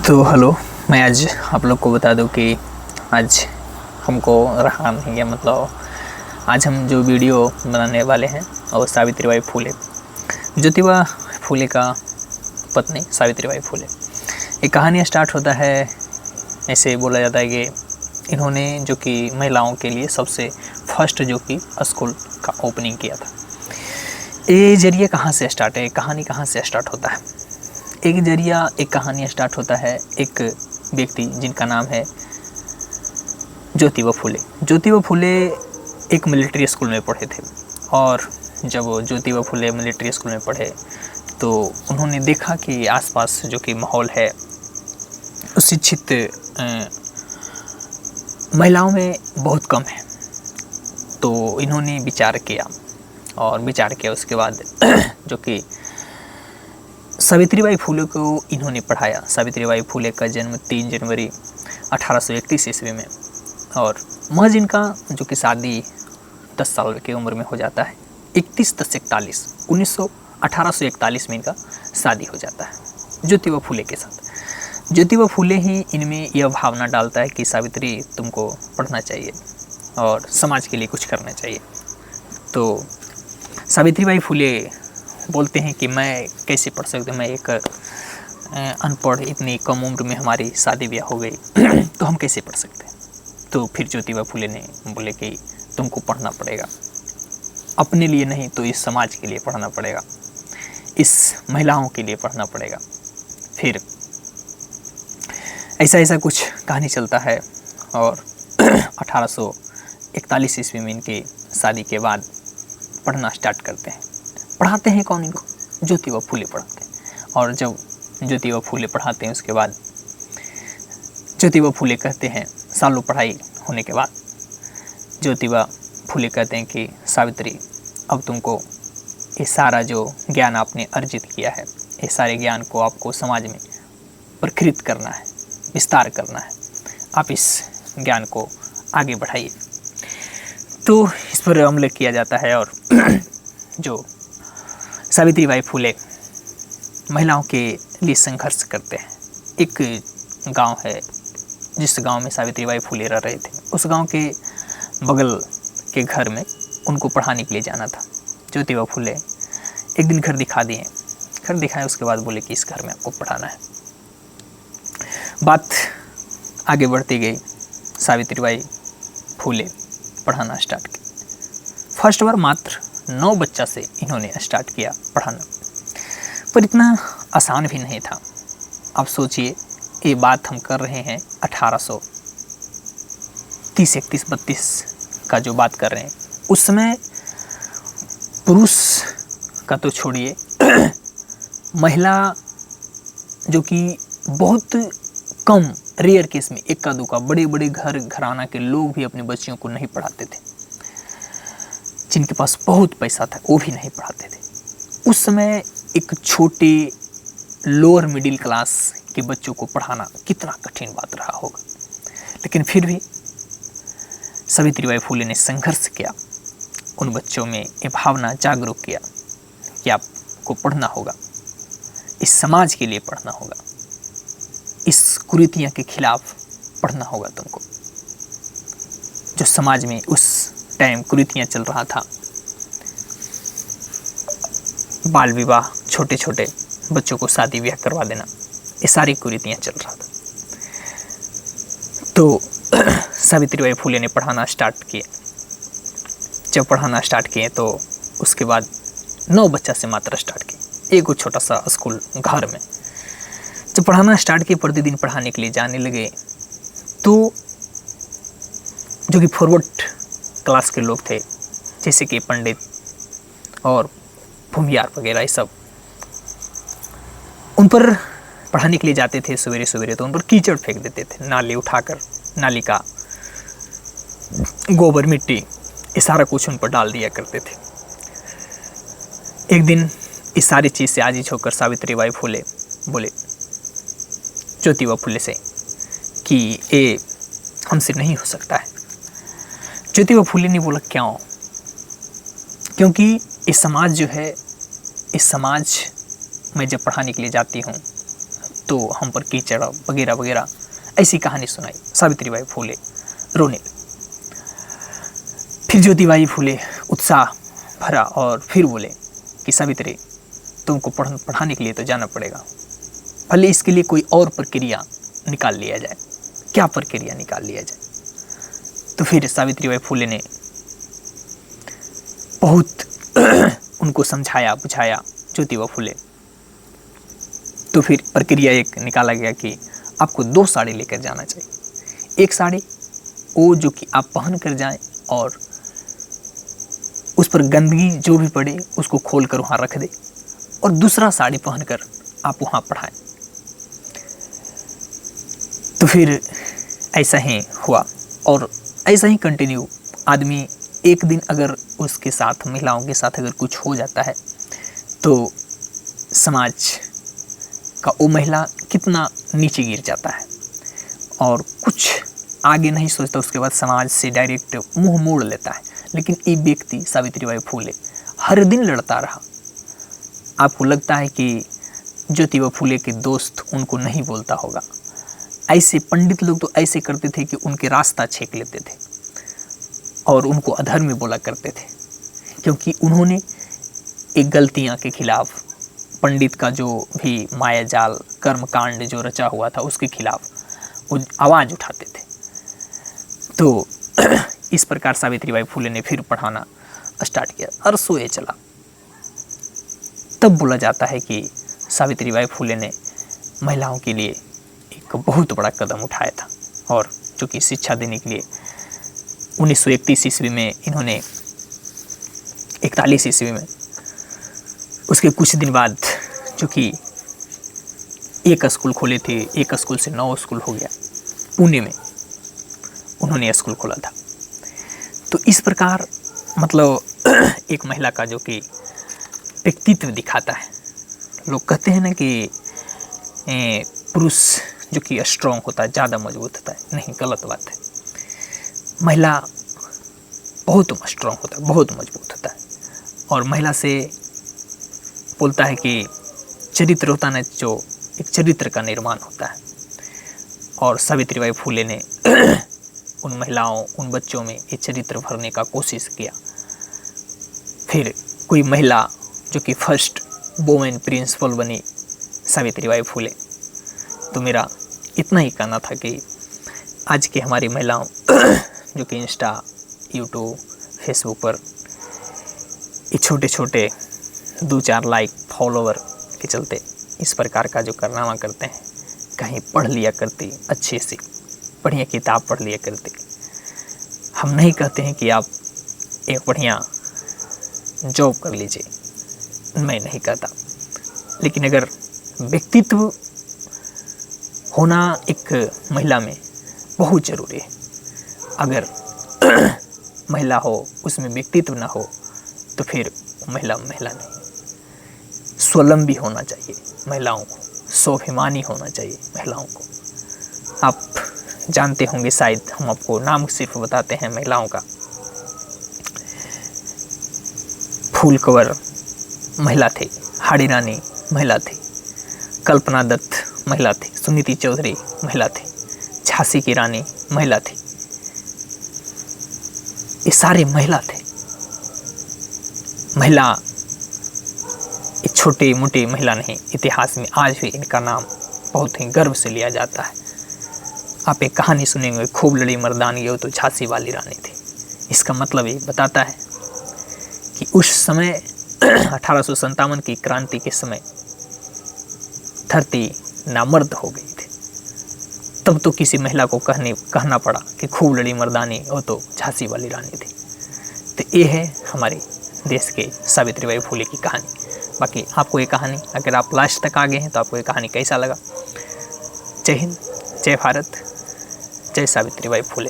तो हेलो, मैं आज आप लोग को बता दूं कि आज हमको रहा नहीं है, मतलब आज हम जो वीडियो बनाने वाले हैं और सावित्रीबाई फुले, ज्योतिबा फुले का पत्नी सावित्रीबाई फुले। ये कहानी स्टार्ट होता है, ऐसे बोला जाता है कि इन्होंने जो कि महिलाओं के लिए सबसे फर्स्ट जो कि स्कूल का ओपनिंग किया था। ये जरिए कहाँ से स्टार्ट है, कहानी कहाँ से स्टार्ट होता है? एक कहानी स्टार्ट होता है एक व्यक्ति जिनका नाम है ज्योतिबा फुले। ज्योतिबा फुले एक मिलिट्री स्कूल में पढ़े थे, और जब वो ज्योतिबा फुले मिलिट्री स्कूल में पढ़े तो उन्होंने देखा कि आसपास जो कि माहौल है शिक्षित महिलाओं में बहुत कम है। तो इन्होंने विचार किया उसके बाद जो कि सावित्रीबाई फुले को इन्होंने पढ़ाया। सावित्रीबाई फुले का जन्म 3 जनवरी 1831 ईस्वी में, और महज इनका जो कि शादी 10 साल की उम्र में हो जाता है। 1841 में इनका शादी हो जाता है ज्योतिबा फुले के साथ। ज्योतिबा फुले ही इनमें यह भावना डालता है कि सावित्री, तुमको पढ़ना चाहिए और समाज के लिए कुछ करना चाहिए। तो सावित्रीबाई फुले बोलते हैं कि मैं कैसे पढ़ सकती हूँ, मैं एक अनपढ़, इतनी कम उम्र में हमारी शादी ब्याह हो गई तो हम कैसे पढ़ सकते हैं। तो फिर ज्योतिबा फुले ने बोले कि तुमको पढ़ना पड़ेगा, अपने लिए नहीं तो इस समाज के लिए पढ़ना पड़ेगा, इस महिलाओं के लिए पढ़ना पड़ेगा। फिर ऐसा कुछ कहानी चलता है, और 1841 ईस्वी में इनकी शादी के बाद पढ़ना स्टार्ट करते हैं। पढ़ाते हैं कौन इनको? ज्योतिबा फुले पढ़ाते हैं। और जब ज्योतिबा फुले पढ़ाते हैं उसके बाद ज्योतिबा फुले कहते हैं, सालों पढ़ाई होने के बाद ज्योतिबा फुले कहते हैं कि सावित्री, अब तुमको ये सारा जो ज्ञान आपने अर्जित किया है, ये सारे ज्ञान को आपको समाज में प्रखरित करना है, विस्तार करना है, आप इस ज्ञान को आगे बढ़ाइए। तो इस पर अमल किया जाता है, और जो सावित्रीबाई फुले महिलाओं के लिए संघर्ष करते हैं। एक गांव है जिस गांव में सावित्रीबाई फुले रह रहे थे, उस गांव के बगल के घर में उनको पढ़ाने के लिए जाना था। ज्योतिबा फुले एक दिन घर दिखाए, उसके बाद बोले कि इस घर में आपको पढ़ाना है। बात आगे बढ़ती गई, सावित्रीबाई फुले पढ़ाना स्टार्ट की। फर्स्ट बार मात्र 9 बच्चा से इन्होंने स्टार्ट किया पढ़ाना, पर इतना आसान भी नहीं था। आप सोचिए, ये बात हम कर रहे हैं 1830, 31, 32 का जो बात कर रहे हैं। उस समय पुरुष का तो छोड़िए, महिला जो कि बहुत कम, रेयर केस में इक्का दुक्का, बड़े बड़े घराना के लोग भी अपने बच्चियों को नहीं पढ़ाते थे। जिनके पास बहुत पैसा था वो भी नहीं पढ़ाते थे। उस समय एक छोटे लोअर मिडिल क्लास के बच्चों को पढ़ाना कितना कठिन बात रहा होगा। लेकिन फिर भी सावित्रीबाई फुले ने संघर्ष किया, उन बच्चों में ये भावना जागरूक किया कि आपको पढ़ना होगा, इस समाज के लिए पढ़ना होगा, इस कुरीतियों के खिलाफ पढ़ना होगा तुमको। जो समाज में उस टाइम कुरीतियाँ चल रहा था, बाल विवाह, छोटे छोटे बच्चों को शादी ब्याह करवा देना, ये सारी कुरीतियाँ चल रहा था। तो सावित्रीबाई फुले ने पढ़ाना स्टार्ट किए। जब पढ़ाना स्टार्ट किए तो उसके बाद 9 बच्चा से मात्र स्टार्ट किए, एक छोटा सा स्कूल घर में। जब पढ़ाना स्टार्ट किए, प्रतिदिन पढ़ाने के लिए जाने लगे, तो जो कि फॉरवर्ड क्लास के लोग थे, जैसे कि पंडित और भूमियार वगैरह, ये सब उन पर पढ़ाने के लिए जाते थे सवेरे सवेरे, तो उन पर कीचड़ फेंक देते थे, नाली उठाकर, नाली का गोबर, मिट्टी, ये सारा कुछ उन पर डाल दिया करते थे। एक दिन इस सारी चीज़ से आजिज होकर सावित्रीबाई फुले बोले ज्योतिबा फुले से कि ये हमसे नहीं हो सकता है। ज्योतिबा फुले ने बोला क्यों? क्योंकि ये समाज जो है, इस समाज में जब पढ़ाने के लिए जाती हूँ तो हम पर कीचड़ वगैरह वगैरह ऐसी कहानी सुनाई। सावित्रीबाई फूले रोने लगी। फिर ज्योतिबाई फूले उत्साह भरा और फिर बोले कि सावित्री, तुमको पढ़ाने के लिए तो जाना पड़ेगा, भले इसके लिए कोई और प्रक्रिया निकाल लिया जाए। क्या प्रक्रिया निकाल लिया जाए? तो फिर सावित्रीबाई फूले ने बहुत उनको समझाया बुझाया, ज्योतिबा फूले। तो फिर प्रक्रिया एक निकाला गया कि आपको 2 साड़ी लेकर जाना चाहिए। एक साड़ी वो जो कि आप पहन कर जाएं और उस पर गंदगी जो भी पड़े उसको खोल कर वहाँ रख दे, और दूसरा साड़ी पहनकर आप वहाँ पढ़ाएं। तो फिर ऐसा ही हुआ और ऐसा ही कंटिन्यू। आदमी एक दिन अगर उसके साथ, महिलाओं के साथ अगर कुछ हो जाता है तो समाज का वो महिला कितना नीचे गिर जाता है और कुछ आगे नहीं सोचता, उसके बाद समाज से डायरेक्ट मुंह मोड़ लेता है। लेकिन ये व्यक्ति सावित्रीबाई फूले हर दिन लड़ता रहा। आपको लगता है कि ज्योतिबा फूले के दोस्त उनको नहीं बोलता होगा। ऐसे पंडित लोग तो ऐसे करते थे कि उनके रास्ता छेक लेते थे और उनको अधर्मी बोला करते थे, क्योंकि उन्होंने एक गलतियां के खिलाफ, पंडित का जो भी मायाजाल कर्मकांड जो रचा हुआ था उसके खिलाफ वो आवाज़ उठाते थे। तो इस प्रकार सावित्रीबाई फूले ने फिर पढ़ाना स्टार्ट किया। अरसों ये चला। तब बोला जाता है कि सावित्रीबाई फूले ने महिलाओं के लिए एक बहुत बड़ा कदम उठाया था, और जो कि शिक्षा देने के लिए 1931 ईस्वी में इन्होंने, 41 ईस्वी में, उसके कुछ दिन बाद जो कि एक स्कूल खोले थे, एक स्कूल से 9 स्कूल हो गया, पुणे में उन्होंने स्कूल खोला था। तो इस प्रकार मतलब एक महिला का जो कि व्यक्तित्व दिखाता है। लोग कहते हैं ना कि पुरुष जो कि स्ट्रॉन्ग होता है, ज़्यादा मजबूत होता है, नहीं, गलत बात है। महिला बहुत स्ट्रॉन्ग होता है, बहुत मजबूत होता है, और महिला से बोलता है कि चरित्र होता है, जो एक चरित्र का निर्माण होता है। और सावित्रीबाई फूले ने उन महिलाओं, उन बच्चों में ये चरित्र भरने का कोशिश किया। फिर कोई महिला जो कि फर्स्ट वुमेन प्रिंसिपल बनी, सावित्रीबाई फूले। तो मेरा इतना ही कहना था कि आज की हमारी महिलाओं जो कि इंस्टा, यूट्यूब, फेसबुक पर ये छोटे छोटे 2-4 लाइक, फॉलोवर के चलते इस प्रकार का जो कारनामा करते हैं, कहीं पढ़ लिया करती, अच्छे से बढ़िया किताब पढ़ लिया करती। हम नहीं कहते हैं कि आप एक बढ़िया जॉब कर लीजिए, मैं नहीं कहता, लेकिन अगर व्यक्तित्व होना एक महिला में बहुत ज़रूरी है। अगर महिला हो, उसमें व्यक्तित्व ना हो, तो फिर महिला नहीं। स्वावलंबी होना चाहिए महिलाओं को, स्वाभिमानी होना चाहिए महिलाओं को। आप जानते होंगे शायद, हम आपको नाम सिर्फ बताते हैं महिलाओं का। फूल कंवर महिला थे, हाड़ी रानी महिला थी, कल्पना दत्त महिला थी, सुनीति चौधरी महिला थी, झांसी की रानी महिला थी। ये सारे महिला थे। महिला एक छोटे मोटे महिला नहीं, इतिहास में आज भी इनका नाम बहुत ही गर्व से लिया जाता है। आप एक कहानी सुनेंगे, खूब लड़ी मर्दानी हो तो झांसी वाली रानी थी। इसका मतलब ये बताता है कि उस समय 1857 की क्रांति के समय धरती नामर्द हो गई थी। तब तो किसी महिला को कहना पड़ा कि खूब लड़ी मर्दानी हो तो झांसी वाली रानी थी। तो ये है हमारे देश के सावित्रीबाई फूले की कहानी। बाकी आपको ये कहानी, अगर आप लास्ट तक आ गए हैं तो आपको ये कहानी कैसा लगा? जय हिंद, जय भारत, जय सावित्रीबाई फूले।